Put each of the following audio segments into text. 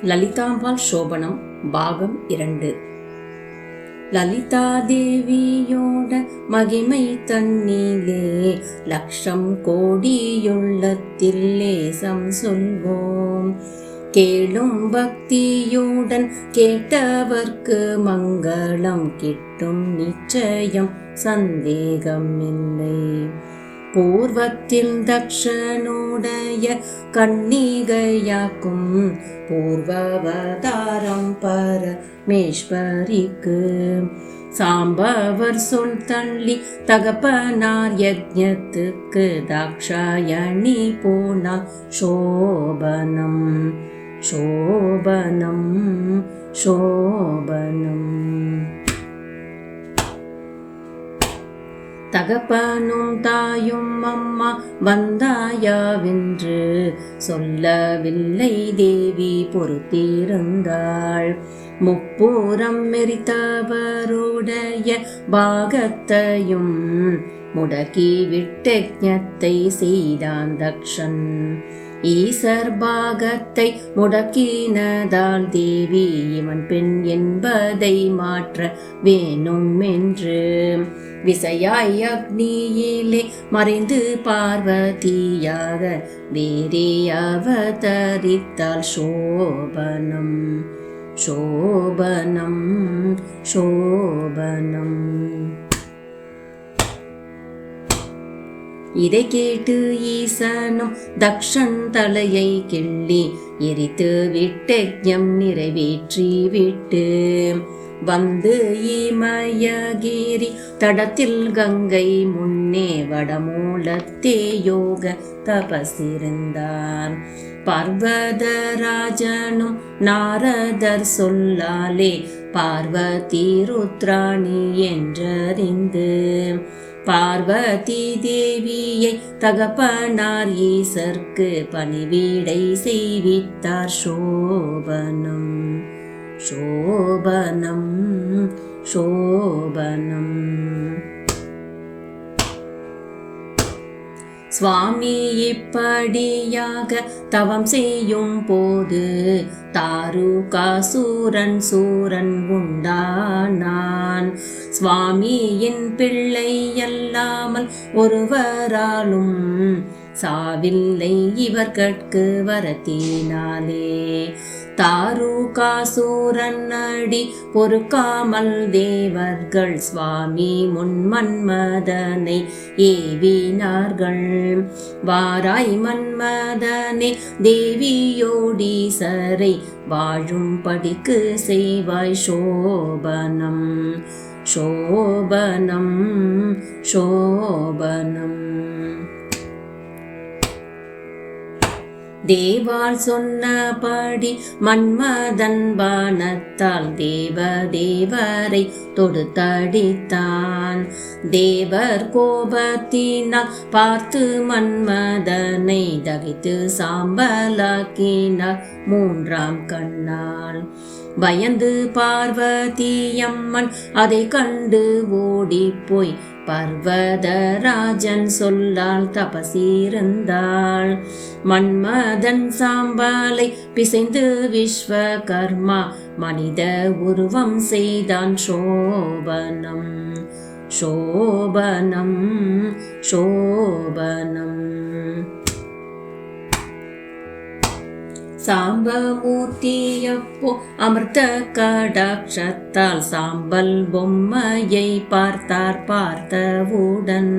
லலிதாம்பாள் சோபனம் பாகம் 2. லலிதா தேவியோட மகிமை தன்னிலே லட்சம் கோடியுள்ளத்தில் லேசம் சொல்வோம். கேளும் பக்தியுடன் கேட்டவர்க்கு மங்களம் கிட்டும் நிச்சயம் சந்தேகம் இல்லை. பூர்வத்தில் தக்ஷனுடைய கன்னிகையாக்கும் பூர்வவதாரம் பரமேஸ்வரிக்கு சாம்பவர் சொல் தள்ளி தகப்பனார் யஜ்ஞத்துக்கு தாக்ஷாயணி போனார் சோபனம் சோபனம் சோபனம். தகப்பனும் தாயும் அம்மா வந்தாயாவென்று சொல்லவில்லை தேவி பொறுத்திருந்தாள். முப்பூரம் மெரித்தவருடைய பாகத்தையும் முடக்கி விட்டஞத்தை செய்தான் தக்ஷன். ஈசர் பாகத்தை முடக்கினதால் தேவி இவன் பெண் என்பதை மாற்ற வேணும் என்று விசையாய் அக்னியிலே மறைந்து பார்வதியாக வேறே அவதரித்தால் சோபனம் சோபனம் சோபனம். இதை கேட்டு ஈசனும் தக்ஷன் தலையை கிள்ளி எரித்து விட்டஞம் நிறைவேற்றி விட்டு வந்து இமயகிரி தடத்தில் கங்கை முன்னே வடமூலத்தே யோக தபசிருந்தான். பர்வதராஜனும் நாரதர் சொல்லாலே பார்வதி ருத்ராணி என்றறிந்து பார்வதி தேவியை தகப்பனார் ஈசர்க்கு பணிவிடை செய்வித்தார் சோபனம் சோபனம் சோபனம். சுவாமி இப்படியாக தவம் செய்யும் போது தாருகாசூரன் சூரன் உண்டானான். சுவாமியின் பிள்ளை அல்லாமல் ஒருவராலும் சாவில்லை இவர்கட்கு வரத்தினாலே. தாருகாசூரன் அடி பொறுக்காமல் தேவர்கள் சுவாமி முன் மன்மதனை ஏவினார்கள். வாராய் மன்மதனே தேவியோடீசரை வாழும் படிக்கு செய்வாய் சோபனம் சோபனம் சோபனம். தேவால் சொன்னபடி மன்மதன் பானத்தால் தேவரை தொடுத்தடித்தான். தேவர் கோபத்தினால் பார்த்து மன்மதனை தகித்து சாம்பலாக்கினார் மூன்றாம் கண்ணால். பயந்து பார்வதியம்மன் அதை கண்டு ஓடிப்போய் பர்வதராஜன் சொல்லால் தபசிருந்தாள். மன்மதன் சாம்பலை பிசைந்து விஸ்வகர்மா மனித உருவம் செய்தான் சோபனம் சோபனம் சோபனம். சாம்பமூர்த்தியப்போ அமிர்த கடாட்சத்தால் சாம்பல் பொம்மையை பார்த்தார். பார்த்தவுடன்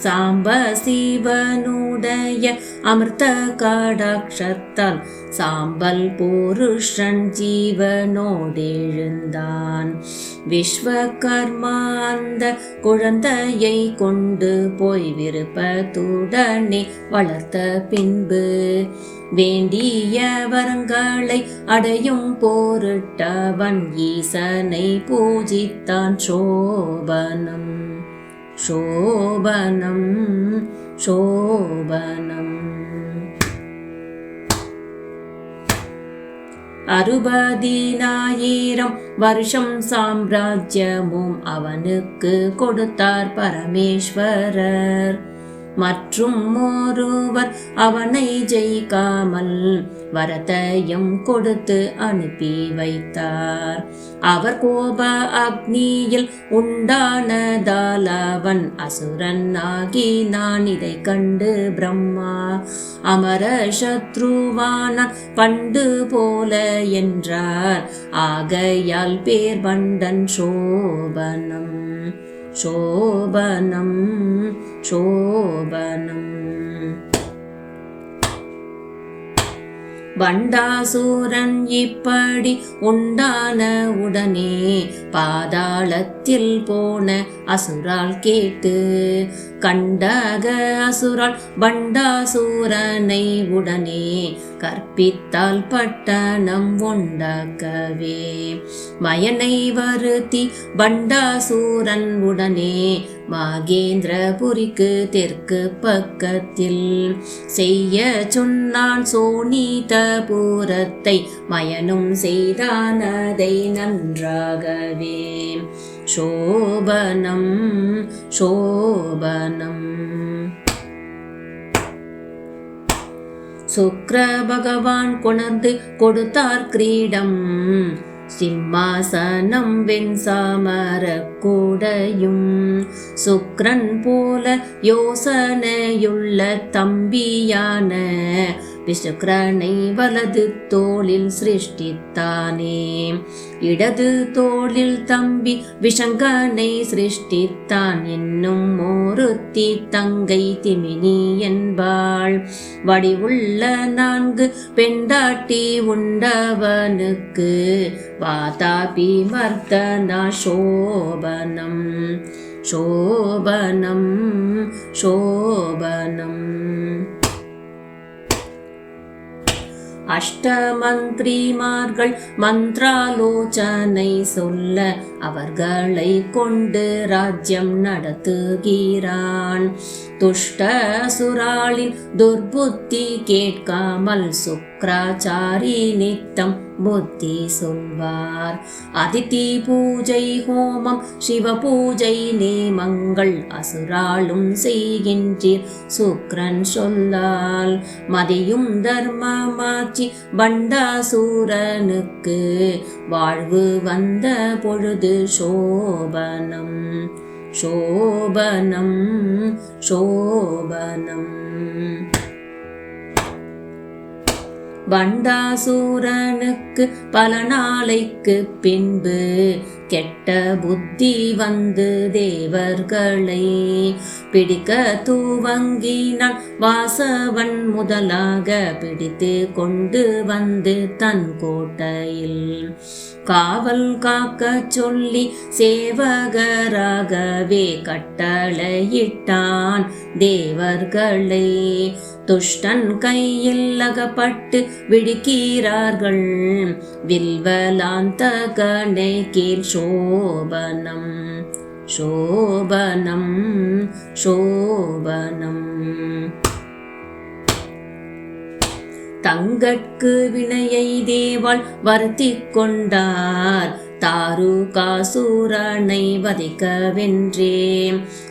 சாம்ப சிவனுடைய அமிர்த கடாட்சத்தால் சாம்பல் புருஷன் ஜீவனோடெழுந்தான். விஸ்வகர்மா அந்த குழந்தையை கொண்டு போய் விருப்பத்துடனே வளர்த்த பின்பு வேண்டிய வரங்களை அடையும் பொருட்டவன் ஈசனை பூஜித்தான் சோபனம் சோபனம் சோபனம். 60,000 வருஷம் சாம்ராஜ்யமும் அவனுக்கு கொடுத்தார் பரமேஸ்வரர். மற்றும் ஒருவர் அவனை ஜெயிக்காமல் வரத்தையும் கொடுத்து அனுப்பி வைத்தார். அவர் கோப அக்னியில் உண்டானதால் அவன் அசுரன் ஆகினான். இதை கண்டு பிரம்மா அமர சத்ருவானான் பண்டு போல என்றார். ஆகையால் பேர் பண்டன் சோபனம் சோபனம் சோபனம். பண்டாசூரன் இப்படி உண்டான உடனே பாதாளத்தில் போன அசுரால் கேட்டு கண்டக அசுரால் பண்டாசூரனை உடனே கற்பித்தால் பட்டணம் உண்டாக்கவே. மயனை வருத்தி பண்டாசூரன் உடனே மகேந்திரபுரிக்கு தெற்கு பக்கத்தில் செய்ய சொன்னான். சோனிதபுரத்தை மயனும் செய்தான் அதை நன்றாகவே. சோபனம் சோபனம். சுக்ர பகவான் கொணர்ந்து கொடுத்தார் கிரீடம், சிம்மாசனம் வெண்சாமர கூடையும். சுக்ரன் போல யோசனையுள்ள தம்பியான விசுக்ரனை வலது தோளில் சிருஷ்டித்தானே. இடது தோளில் தம்பி விஷங்கனை சிருஷ்டித்தான். என்னும் ஒருத்தி தங்கை திமினி என்பாள். வடிவுள்ள 4 பெண்டாட்டி உண்டவனுக்கு வாதாபி மர்த்தனா சோபனம் சோபனம் சோபனம். அஷ்டமந்திரிமார்கள் மந்திராலோசனை சொல்ல அவர்களை கொண்டு ராஜ்யம் நடத்துகிறான். துஷ்ட சுராளின் துர்புத்தி கேட்காமல் சுக்ராச்சாரி நித்தம் புத்தி சொல்வார். அதிதி பூஜை ஹோமம் சிவ பூஜை நேமங்கள் அசுராலும் செய்கின்றீர் சுக்ரன் சொல்லால். மதியும் தர்மமாச்சி பண்டாசூரனுக்கு வாழ்வு வந்த பொழுது சோபனம் சோபனம் சோபனம். பண்டாசூரனுக்கு பல நாளைக்கு பின்பு கெட்ட புத்தி வந்து தேவர்களை பிடிக்க துவங்கினான். வாசவன் முதலாக பிடித்து கொண்டு வந்து தன் கோட்டையில் காவல் காக்க சொல்லி சேவகராகவே கட்டளையிட்டான் தேவர்களை. துஷ்டன் கையில் அகப்பட்டு விடுக்கிறார்கள் வில்வலாந்தகனை கீழ் சோபனம் சோபனம் சோபனம். தங்கட்கு வினையை தேவாள் வருத்தி கொண்டார். தாருகாசூரனை வதைக்கவென்றே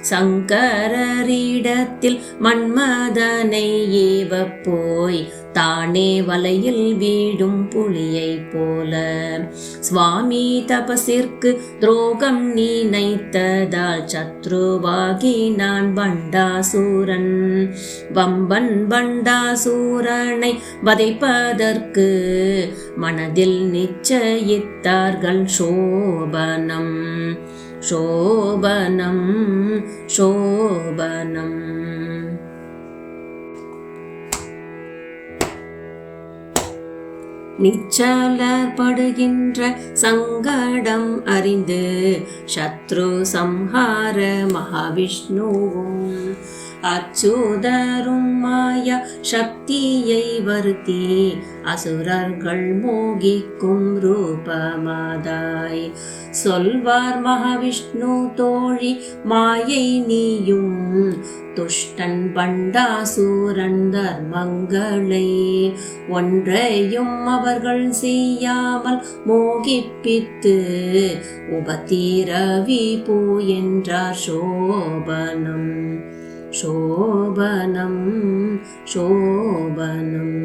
சங்கரரிடத்தில் மன்மதனை ஏவ போய் தானே வலையில் வீடும் புலியை போல. சுவாமி தபசிற்கு துரோகம் நினைத்ததால் சத்ருவாகி நான் பண்டாசூரன். வம்பன் பண்டாசூரனை வதைப்பதற்கு மனதில் நிச்சயித்தார்கள் சோபனம் சோபனம் சோபனம். நிச்சலப்படுகின்ற சங்கடம் அறிந்து சத்ரு சம்ஹார மகாவிஷ்ணுவும் அச்சுதரும் மாயா சக்தியை வருத்தி அசுரர்கள் மோகிக்கும் ரூபமாதாய் சொல்வார் மகாவிஷ்ணு தோழி மாயை நீயும் துஷ்டன் பண்டாசூரன் தர்மங்களை ஒன்றையும் அவர்கள் செய்யாமல் மோகிப்பித்து உபத்திரவி பூ என்றார் சோபனம் சோபனம் சோபனம்.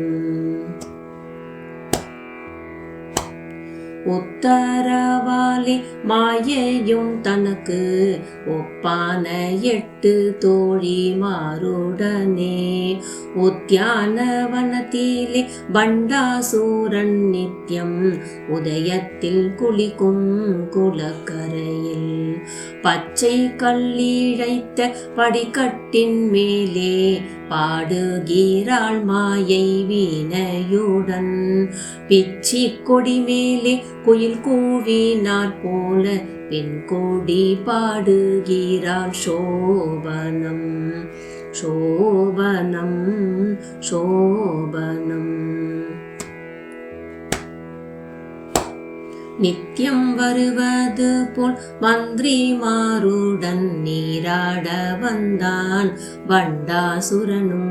உத்தரவாலே மாயையும் தனக்கு ஒப்பான 8 தோழி மாருடனே உத்தியானவனத்திலே பண்டாசூரன் நித்யம் உதயத்தில் குளிக்கும் குளக்கரையில் பச்சை கல்லிழைத்த படிக்கட்டின் மேலே பாடுகிறாள் மாயை வீணையுடன். பிச்சி கொடி மேலே குயில் கூவினாற் போல பெண் கொடி பாடுகிறாள் சோபனம் சோபனம் சோபனம். நித்தியம் வருவது போல் மந்திரிமாருடன் நீராட வந்தான் பண்டாசுரனும்.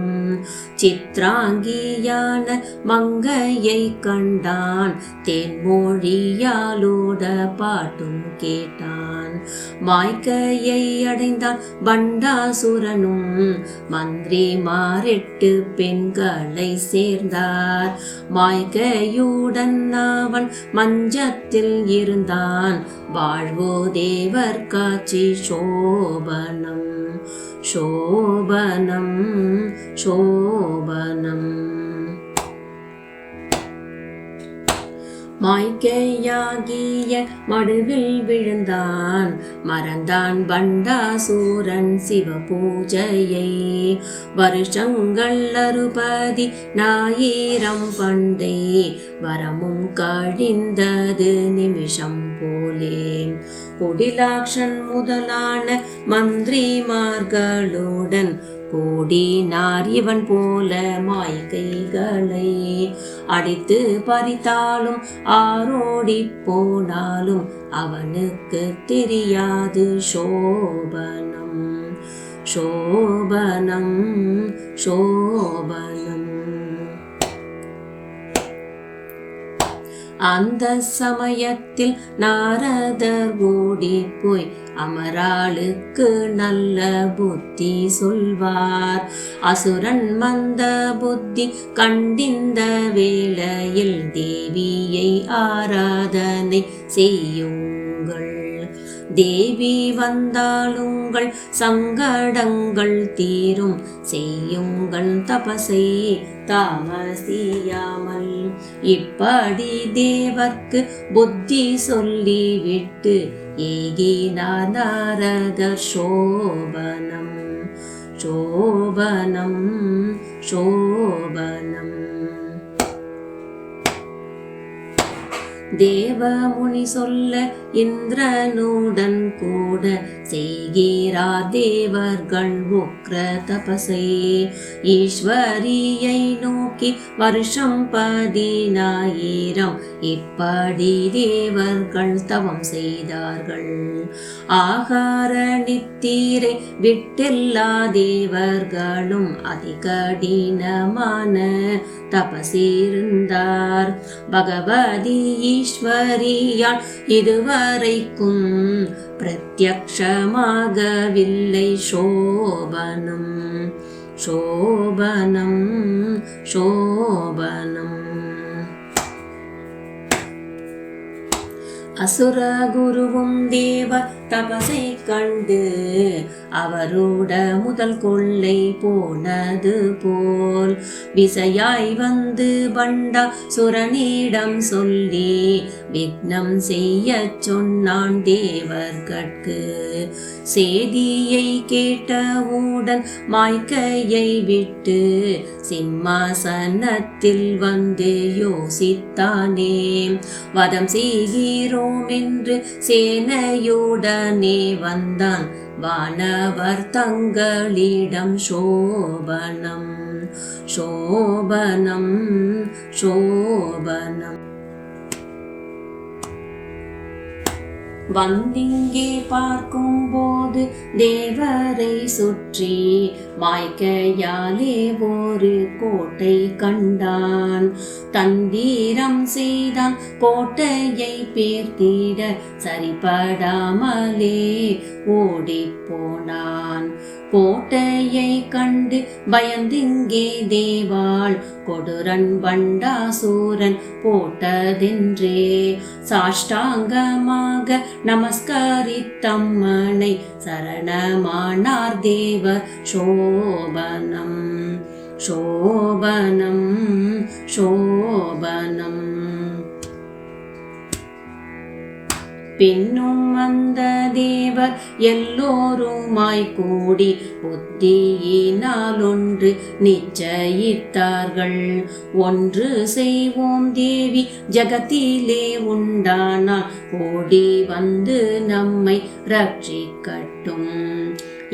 சித்ராங்கியான மங்கையை கண்டான், தேன்மொழியாலோட பாட்டும் கேட்டான். மாய்க்கையை அடைந்தான் பண்டாசுரனும், மந்திரிமாரெட்டு பெண்களை சேர்ந்தார். மாய்க்கையுடன் அவன் மஞ்சத்தில் இருந்தான், வாழ்வோ தேவர் காட்சி சோபனம் சோபனம் சோபனம். மாய்க்கையாகிய மடுவில் விழுந்தான், மறந்தான் பண்டாசூரன் சிவ பூஜையை. வருஷங்கள் 60,000 பண்டை, வரமும் கழிந்தது நிமிஷம் போலே. குடிலாக்ஷன் முதலான மந்திரிமார்களுடன் கூடினார் இவன் போல மாய்கைகளை. அடித்து பறித்தாலும் ஆரோடி போனாலும் அவனுக்கு தெரியாது சோபனம் சோபனம் சோபனம். அந்த சமயத்தில் நாரதர் ஓடி போய் அமராளுக்கு நல்ல புத்தி சொல்வார். அசுரன் மந்த புத்தி கண்டிந்த வேளையில் தேவியை ஆராதனை செய்யுங்கள். தேவி வந்தாலுங்கள் சங்கடங்கள் தீரும், செய்யுங்கள் தபசை தாமசியாமல். இப்படி தேவர்க்கு புத்தி சொல்லிவிட்டு ஏகினார் நாரதர் சோபனம் சோபனம் சோபனம். தேவமுனி சொல்ல இந்திரனுடன் கூட செய்கிறார் தேவர்கள் உக்ர தபசை. ஈஸ்வரியை நோக்கி வருஷம் 10,000 இப்படி தேவர்கள் தவம் செய்தார்கள். ஆகார நித்திரை விட்டெல்லா தேவர்களும் அதிகடினமான தபசிருந்தார். பகவதி ஈஸ்வரியால் இதுவரைக்கும் பிரத்யக்ஷமாகவில்லை சோபனம் சோபனம் சோபனம். அசுர குருவும் தேவ தபசை கண்டு அவரோட முதல் கொள்ளை போனது போல் விசையாய் வந்து பண்டாசுரனிடம் சொல்லி விக்னம் செய்ய சொன்னான் தேவர்கட்கு. சேதியை கேட்டவுடன் மாய்க்கையை விட்டு சிம்மாசனத்தில் வந்து யோசித்தானே. வதம் செய்கிறோம் என்று சேனையுடனே வந்தான் வானவர் தங்களிடம் சோபனம் சோபனம் சோபனம். வந்திங்கே பார்க்கும் போது தேவரை சுற்றி மாய்க்கையாலே ஒரு கோட்டை கண்டான். தந்திரம் செய்தான் கோட்டையை பேர்த்திட சரிபடாமலே ஓடி போனான். கோட்டையை கண்டு பயந்திங்கே தேவாள் கொடுரன் பண்டாசூரன் போட்டதென்றே சாஷ்டாங்கமாக நமஸ்கரித்தம்மனை சரணமானார் தேவ சோபனம் சோபனம் சோபனம். பின்னும் அந்த தேவர் எல்லோருமாய் கூடி புத்தியினால் ஒன்று நிச்சயித்தார்கள். ஒன்று செய்வோம் தேவி ஜகத்திலே உண்டானால் ஓடி வந்து நம்மை ரட்சிக்கட்டும்.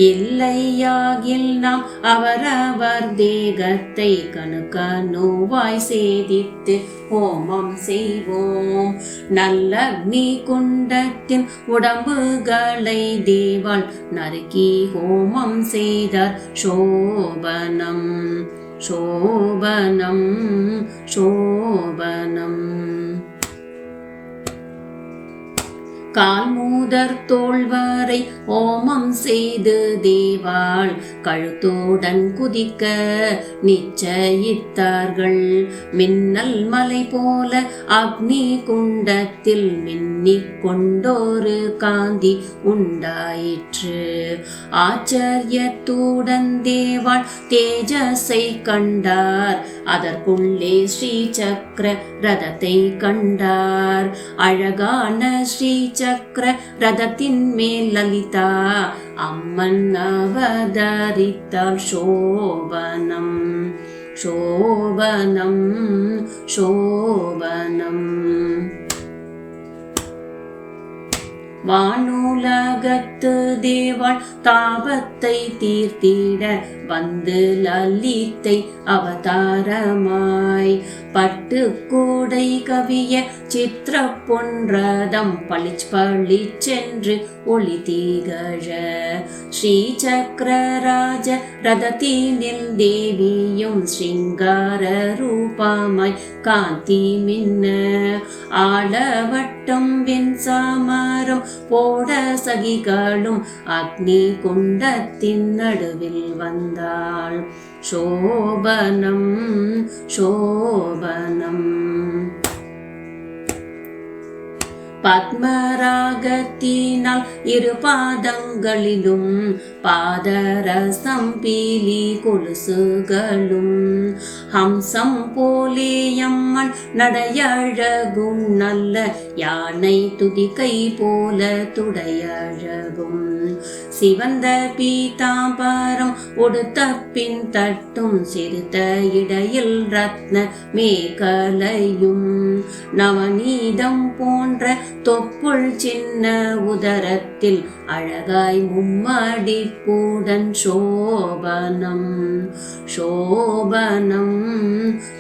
இல்லையாகில் நாம் அவரவர் தேகத்தை கணுக்கணுவாய் சேதித்து ஹோமம் செய்வோம். நல்ல அக்னி குண்டத்தின் உடம்புகளை தேவாள் நறுக்கி ஹோமம் செய்தார். சோபனம் சோபனம் சோபனம். கால்மூதர் தோள்வரை ஹோமம் செய்து தேவாள் கழுத்துடன் குதிக்க நிச்சயித்தார்கள். மின்னல் மலை போல அக்னி குண்டத்தில் மின்னிக் கொண்டோரு காந்தி உண்டாயிற்று. ஆச்சரியத்துடன் தேவாள் தேஜஸை கண்டார். அதற்குள்ளே ஸ்ரீ சக்கர ரதத்தை கண்டார். அழகான ஸ்ரீ சக்கர ரதத்தின் மேல் லலிதா அம்மன் அவதரித்தாள். சோபனம் சோபனம் சோபனம். வானுலகத்து தேவாள் தாபத்தை தீர்த்திட வந்து லலித்தை அவதாரமாய் பட்டு கூடை கவிய சித்திர பொன்றதம் பளிச் பளிச்சென்று ஒளி திகழ ஸ்ரீ சக்கரராஜ ரதத்தினில் தேவியும் ஸ்ரீங்கார ரூபமாய் காந்தி மின்ன ஆளவட்டம் வெண் சாமரம் போட சகிகளும் அக்னி குண்டத்தின் நடுவில் வந்தாள். சோபனம் சோபனம். பத்மராகத்தினால் இரு பாதங்களிலும் பாதரசம் பீலி கொலுசுகளும் ஹம்சம் போலேயம்மன் நடையழகும் நல்ல யானை துதிக்கை போல துடையழகும் சிவந்த பீதாம்பரம் உடுத்த பின் தட்டும் சிறுத்த இடையில் ரத்ன மேகலையும் நவநீதம் போன்ற தொப்புள் சின்ன உதரத்தில் அழகாய் மும்மடிப்புடன் சோபனம் சோபனம்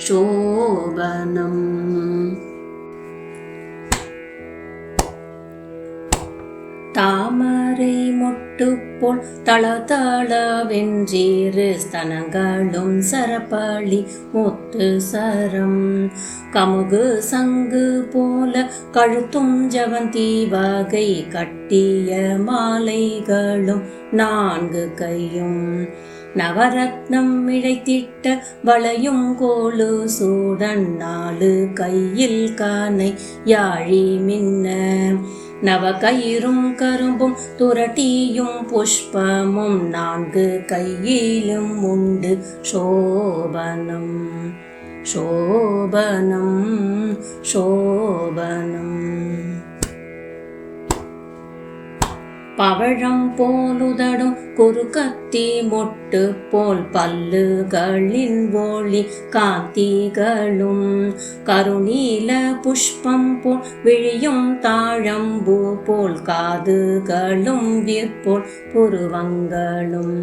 சோபனம். தாமரை மொட்டு போல் தளதளவென்றீரு ஸ்தனங்களும் சரப்பளி முத்து சரம் கமுகு சங்கு போல கழுத்தும் ஜவந்தி வகை கட்டிய மாலைகளும் 4 கையும் நவரத்னம் இழைத்திட்ட வளையும் கோலு சூடன் 4 கையில் கானை யாழி மின்ன நவகயிரும் கரும்பும் துரட்டியும் புஷ்பமும் 4 கையிலும் உண்டு. சோபனம் சோபனம் சோபனம். பவழம் போலுதடும் குறுக்கத்தி மொட்டு போல் பல்லுகளின் ஒளி காந்திகளும் கருநீல புஷ்பம் போல் விழியும் தாழம்பூ போல் காதுகளும் விற்போல் புருவங்களும்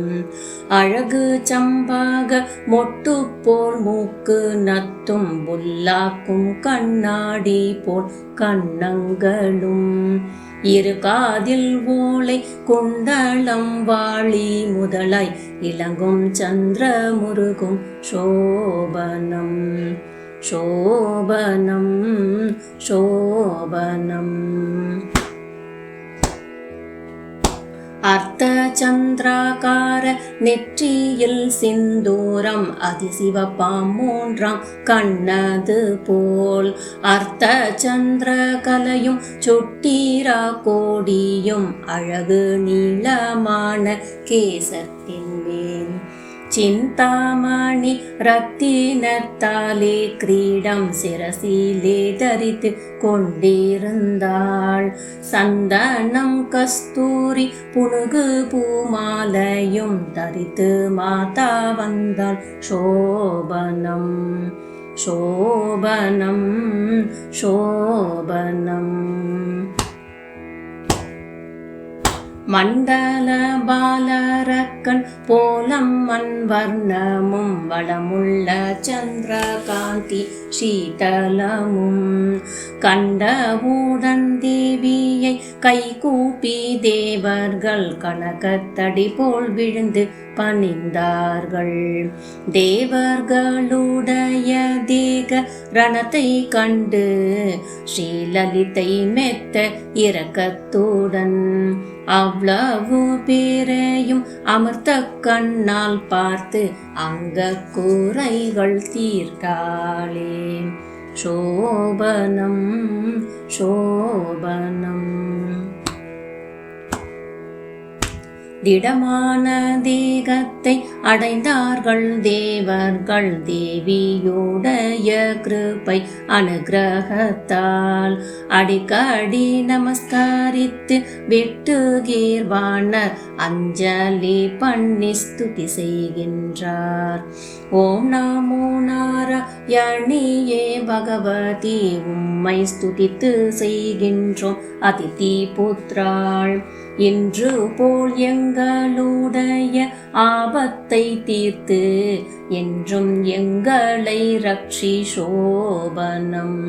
அழகு சம்பாக மொட்டு போல் மூக்கு நத்தும் புல்லாக்கும் கண்ணாடி போல் கண்ணங்களும் 2 காதில் ஓலை குண்டலம் வாளி முதலாய் இளங்கும் சந்திர முருகும். சோபனம் சோபனம் சோபனம். அர்த்த சந்திராகார நெற்றியில் சிந்தூரம் அதிசிவப்பாம் மூன்றாம் கண்ணது போல் அர்த்த சந்திர கலையும் சுட்டீரா கோடியும் அழகு நீளமான கேசத்தின் மேல் சிந்தாமணி ரத்தினத்தாலே கிரீடம் சிரசிலே தரித்து கொண்டிருந்தாள். சந்தனம் கஸ்தூரி புனுகு பூமாலையும் தரித்து மாதா வந்தாள். சோபனம் சோபனம் சோபனம். மண்டல பாலரக்கன் போலம் மண்வர்ணமும் வளமுள்ள சந்திரகாந்தி சீதலமும் கண்டவுடன் தேவியை கைகூப்பி தேவர்கள் கனகத்தடி போல் விழுந்து பணிந்தார்கள். தேவர்களுடைய தேக ரணத்தை கண்டு ஸ்ரீலலிதை மெத்த இரக்கத்துடன் அவ்வளவு பேரையும் அமர்த்த கண்ணால் பார்த்து அங்க குறைகள் தீர்த்தாளே. சோபனம் சோபனம். திடமான தேகத்தை அடைந்தார்கள் தேவர்கள் தேவியோடைய கிருபை அனுகிரகத்தால். அடிக்கடி நமஸ்கரித்து வெட்டுகீர்வாணர் அஞ்சலி பண்ணி ஸ்துதி செய்கின்றார். ஓம் நமோ நாராயணியே பகவதி உம்மை ஸ்துதித்து செய்கின்றோம் அதிதி புத்ராள். இன்று போல் எங்களுடைய ஆபத்தை தீர்த்து என்றும் எங்களை ரக்ஷி. சோபனம்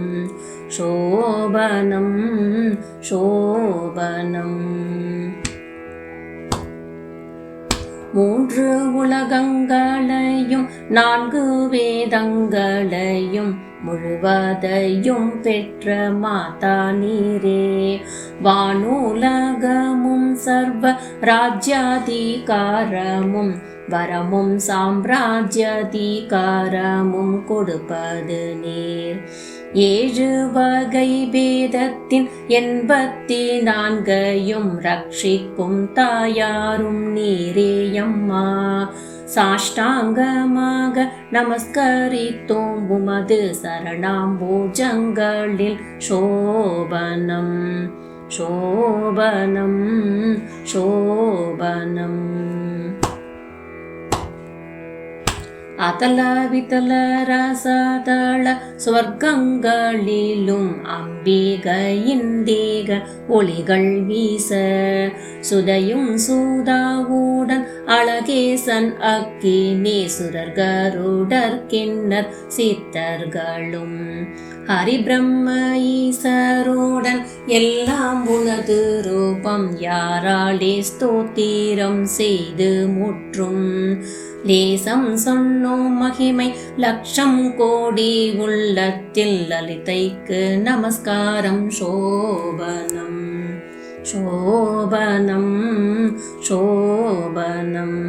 சோபனம் சோபனம். மூன்று உலகங்களையும் நான்கு வேதங்களையும் முழுவதையும் பெற்ற மாதா நீரே. வானுலகமும் சர்வ ராஜ்யாதிகாரமும் வரமும் சாம்ராஜ்யாதிகாரமும் கொடுப்பது நீர். 7 வகை பேதத்தின் 84 ரட்சிக்கும் தாயாரும் நீரேயம்மா. சாஷ்டாங்கமாக நமஸ்கரித்தோம் உமது சரணாம்போஜங்களில். சோபனம் சோபனம் சோபனம். அதல விதல ரசதள ஸ்வர்க்கங்களிலும் அம்பிகையின் தேக ஒளிகள் வீச சுதையும் சூதாவுடன் அழகேசன் அக்கினேசுரர் கருடர் கிண்ணர் சித்தர்களும் ஹரிபிரம்ம ஈசருடன் எல்லாம் உனது ரூபம் யாராலே ஸ்தோத்திரம் செய்து முற்றும். லேசம் சொன்னோம் மகிமை லட்சம் கோடி உள்ளத்தில் லலிதைக்கு நமஸ்காரம். சோபனம் சோபனம் சோபனம்.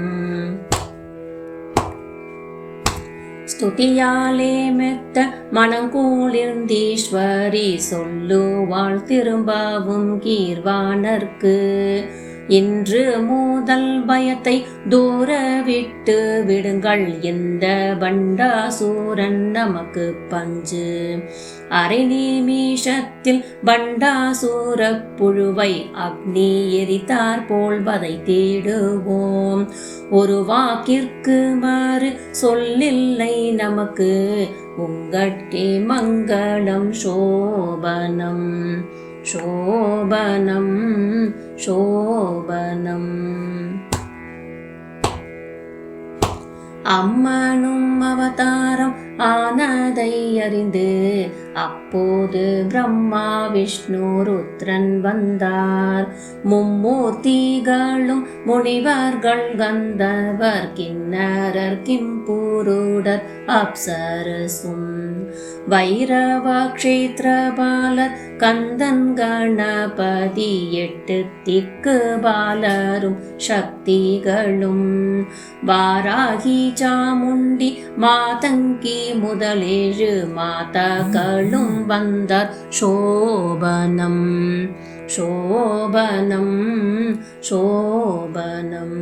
ஸ்துதியாலே மெத்த மனங்கூளிர்ந்தீஸ்வரி சொல்லுவாள் திரும்பவும் கீர்வாணர்க்கு. இன்று முதல் பயத்தை தூர விட்டு விடுங்கள், இந்த பண்டாசூரன் நமக்கு பஞ்சு. அரை நிமிஷத்தில் பண்டாசூர புழுவை அக்னி எரித்தார் போல் வதை தேடுவோம். ஒரு வாக்கிற்கு மாறு சொல்லில்லை நமக்கு, உங்கட்கே மங்களம். சோபனம் சோபனம் சோபனம். அம்மனும் அவதாரம் ஆனதை அறிந்து அப்போது பிரம்மா விஷ்ணு ருத்ரன் வந்தார். மும்மூர்த்திகளும் முனிவர்கள் கந்தவர் கிண்ண கிண்ணரர் கிம்புருடர் அப்சரசும் வைரவ க்ஷேத்திரபாலர் கந்தன் கணபதி 8 திக்கு பாலரும் சக்திகளும் வாராகி சாமுண்டி மாதங்கி முதலேழு மாதகளும் வந்தார் சோபனம் சோபனம் சோபனம்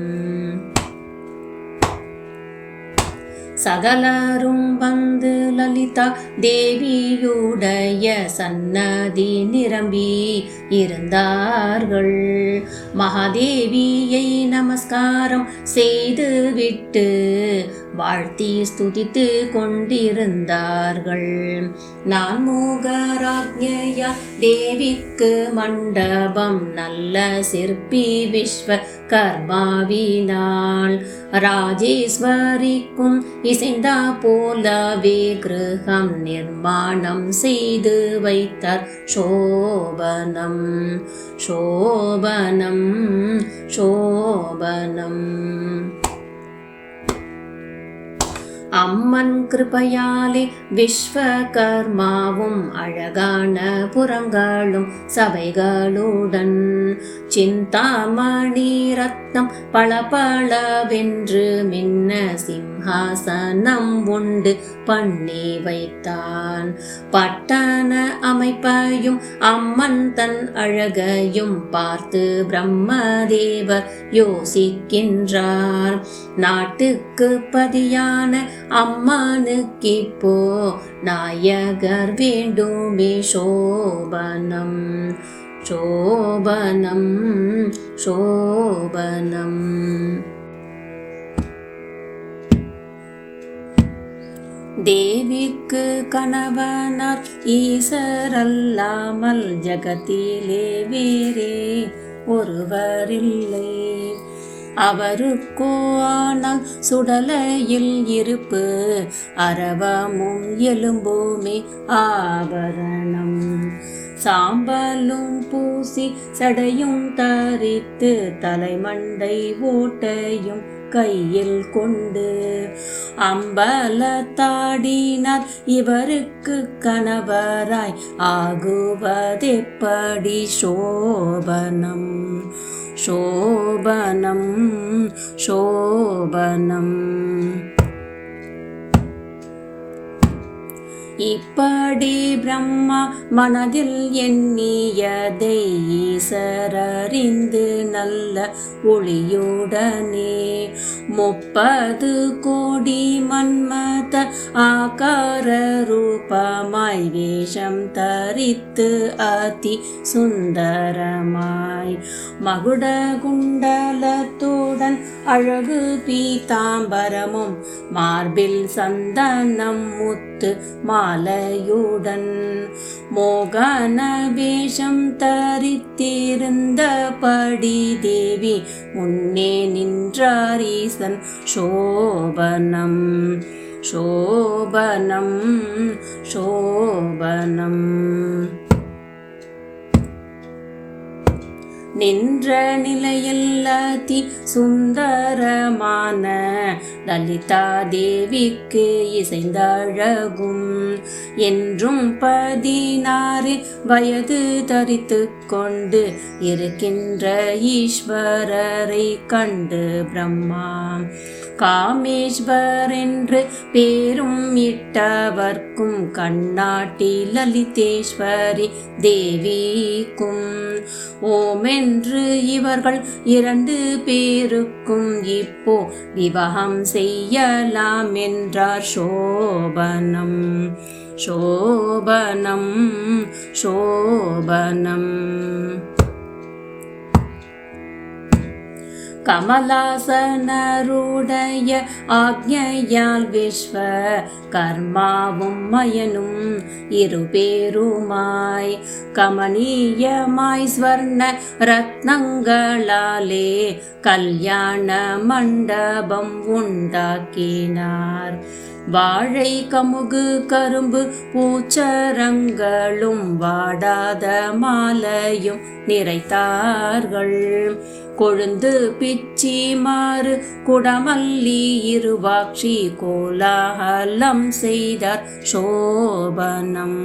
சகலரும் வந்து லலிதா தேவியுடைய சன்னதி நிரம்பி இருந்தார்கள். மகாதேவியை நமஸ்காரம் செய்துவிட்டு வாழ்த்தி ஸ்துதித்து கொண்டிருந்தார்கள். நான்முகராஜ்ஞயா தேவிக்கு மண்டபம் நல்ல சிற்பி விஸ்வ கர்மாவினாள். ராஜேஸ்வரிக்கும் இசைந்தா போலவே கிரகம் நிர்மாணம் செய்து வைத்தார். சோபனம் சோபனம் சோபனம். அம்மன் கிருபையாலே விஸ்வகர்மாவும் அழகான புறங்களும் சபைகளுடன் சிந்தாமணி ரத்னம் பளபளவென்று மின்ன சிம்ஹாசனம் உண்டு பண்ணி வைத்தான். பட்டண அமைப்பையும் அம்மன் தன் அழகையும் பார்த்து பிரம்மதேவர் யோசிக்கின்றார். நாட்டுக்கு பதியான அம்மனுக்கிப்போ நாயகர் வேண்டுமே. சோபனம் சோபனம் சோபனம். தேவிக்கு கணவனார் ஈசரல்லாமல் ஜகத்திலே வேறே ஒருவரில்லை. அவருக்கோ ஆனால் சுடலையில் இருப்பு அரவமும் எலும்புமே ஆபரணம். சாம்பலும் பூசி சடையும் தரித்து தலைமண்டை ஓட்டையும் கையில் கொண்டு அம்பலத்தாடினார். இவருக்கு கணவராய் ஆகுவதெப்படி? சோபனம் சோபனம் சோபனம். இப்படி பிரம்மா மனதில் எண்ணியதை ஈசரறிந்து நல்ல ஒளியுடனே 30 கோடி மன்மத ஆகார ரூபமாய் வேஷம் தரித்து அதி சுந்தரமாய் மகுட குண்டலத்துடன் அழகு பீதாம்பரமும் மார்பில் சந்தனம் முத்து மாலையுடன் மோகன வேஷம் தரித்திருந்தபடி தேவி முன்னே நின்றார் ஈசன். சோபனம் சோபனம் சோபனம். நின்ற நிலையில் அதி சுந்தரமான லலிதா தேவிக்கு இசைந்தழகும் என்றும் 16 வயது தரித்து கொண்டு இருக்கின்ற ஈஸ்வரரை கண்டு பிரம்மா காமேஸ்வர் என்று பேரும் இட்டவர்க்கும் கண்ணாட்டி லலிதேஸ்வரி தேவிக்கும் ஓமென்று இவர்கள் 2 பேருக்கும் இப்போ விவாகம் செய்யலாம் என்றார். சோபனம் சோபனம் சோபனம். கமலாசனருடைய ஆக்ஞையால் விஸ்வ கர்மாவும் மயனும் 2 பேருமாய் கமனீயமாய் ஸ்வர்ண ரத்னங்களாலே கல்யாண மண்டபம் உண்டாக்கினார். வாழை கமுகு கரும்பு பூச்சரங்களும் வாடாத மாலையும் நிறைத்தார்கள். கொழுந்து பிச்சி மாறு குடமல்லி இருவாட்சி கோலாகலம் செய்தார் சோபனம்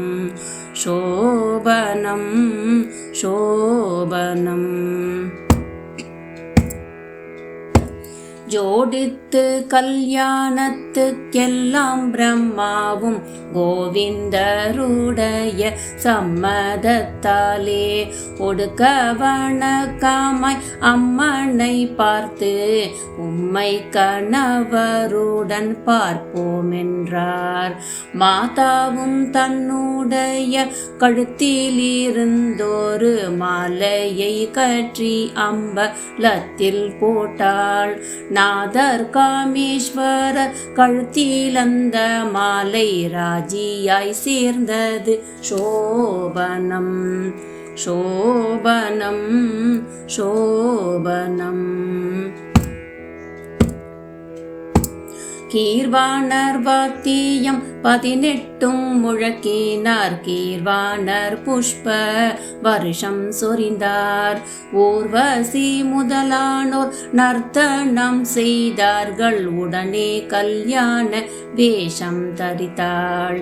சோபனம் சோபனம். ஜோடித்து கல்யாணத்துக்கெல்லாம் பிரம்மாவும் கோவிந்தருடைய சம்மதத்தாலே ஒடுக்க வணக்கமாய் அம்மனை பார்த்து உம்மை கணவருடன் பார்ப்போம் என்றார். மாதாவும் தன்னுடைய கழுத்திலிருந்தொரு மாலையை கற்றி அம்பலத்தில் போட்டாள். நாதர் காமேஸ்வரர் கழுத்தில் அந்த மாலை ராஜியாய் சேர்ந்தது சோபனம் சோபனம் சோபனம். கீர்வாணர் வாத்தியம் 18 முழக்கினார். கீர்வாணர் புஷ்ப வருஷம் சொரிந்தார். ஊர்வசி முதலானோர் நர்த்தனம் செய்தார்கள். உடனே கல்யாண வேஷம் தரித்தாள்.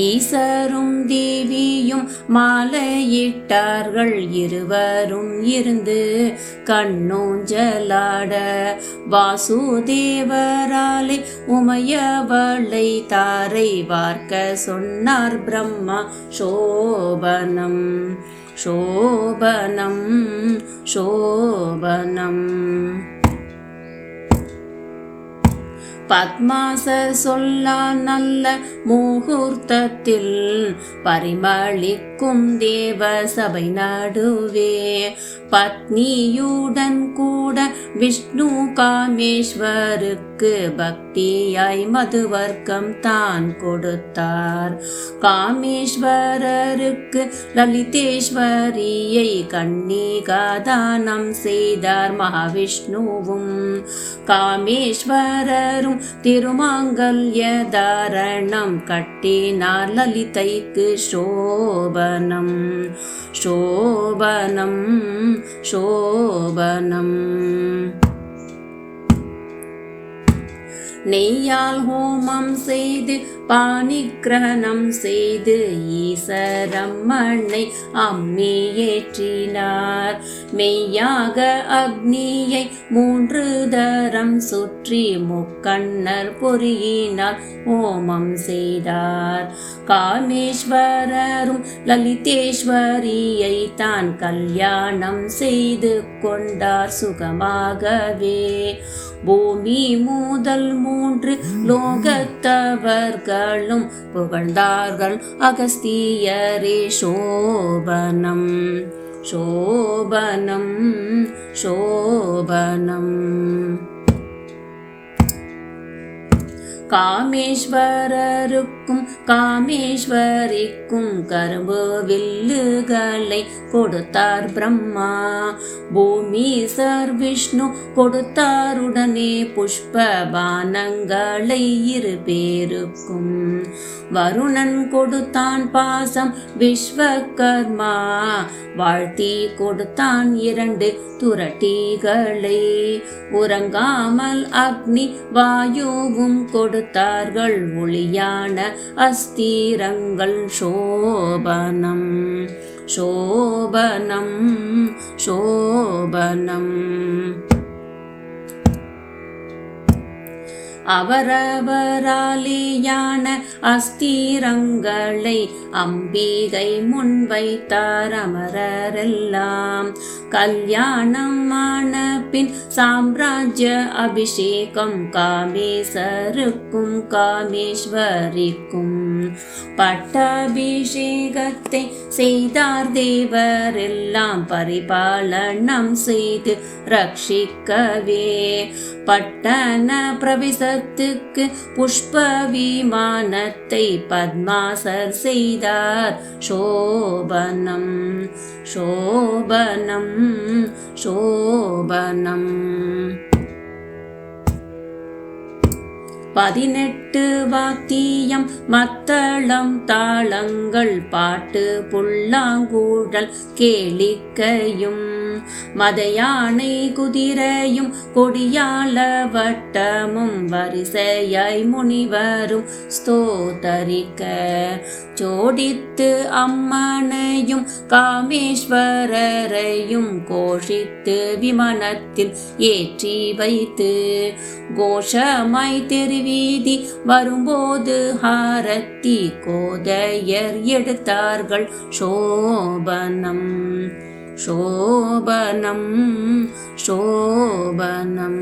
ஈசரும் தேவியும் மாலையிட்டார்கள். இருவரும் இருந்து கண்ணூஞ்சலாட வாசுதேவராலே உமையவளை தாரை வார்க்க சொன்னார் பிரம்மா. சோபனம் சோபனம் சோபனம். பத்மாசர் சொல்லா நல்ல முகூர்த்தத்தில் பரிமளிக்கும் தேவ சபை நடுவே பத்னியுடன் கூட விஷ்ணு காமேஸ்வருக்கு பக்தியாய் மதுவர்க்கம் தான் கொடுத்தார். காமேஸ்வரருக்கு லலிதேஸ்வரியை கன்னிகாதானம் செய்தார் மகாவிஷ்ணுவும். காமேஸ்வரரும் திருமாங்கல்ய தாரணம் கட்டினார் லலிதைக்கு. சோபனம் சோபனம் சோபனம். நெய்யால் ஹோமம் செய்து பாணிகிரகணம் செய்து ஈசரம்மனை அம்மி ஏற்றினார். மெய்யாக அக்னியை 3 தரம் சுற்றி முக்கண்ணர் பொறியினால் ஹோமம் செய்தார். காமேஸ்வரரும் லலிதேஸ்வரியை தான் கல்யாணம் செய்து கொண்டார் சுகமாகவே. பூமி முதல் 3 லோகத்தவர்களும் புகழ்ந்தார்கள் அகஸ்தியரே. சோபனம் சோபனம் சோபனம். காமேஸ்வரருக்கும் காமேஸ்வரிக்கும் கரும்பு வில்லுகளை கொடுத்தார் பிரம்மா. பூமீசர் விஷ்ணு கொடுத்தாருடனே புஷ்ப பானங்களை 2 பேருக்கும். வருணன் கொடுத்தான் பாசம் விஸ்வகர்மா. வாழ்த்தி கொடுத்தான் 2 துரட்டிகளை. உறங்காமல் அக்னி வாயுவும் கொடுத்தார்கள் ஒளியான அஸ்திரங்கள். சோபனம் சோபனம் சோபனம். அவரவராலியான அஸ்திரங்களை அம்பிகை முன்வைத்தார் அமரரெல்லாம். கல்யாணமான பின் சாம்ராஜ்ய அபிஷேகம் காமேசருக்கும் காமேஸ்வரிக்கும். பட்டாபிஷேகத்தை செய்தார் தேவரெல்லாம் பரிபாலனம் செய்து ரட்சிக்கவே. பட்டண பிரவேசத்துக்கு புஷ்ப விமானத்தை பத்மாசர் செய்தார். சோபனம் சோபனம் சோபனம். 18 வாத்தியம் மத்தளம் தாளங்கள் பாட்டு புல்லாங்குழல் கேளிக்கையும் மதயானை குதிரையும் கொடியால வட்டமும் வரிசையாய் முனிவரும் ஸ்தோத்தரிக்க ஜோடித்து அம்மனையும் காமேஸ்வரரையும் கோஷித்து விமானத்தில் ஏற்றி வைத்து கோஷமாய் தெருவீதி வரும்போது ஹாரத்தி கோதையர் எடுத்தார்கள் சோபனம் சோபனம் சோபனம்.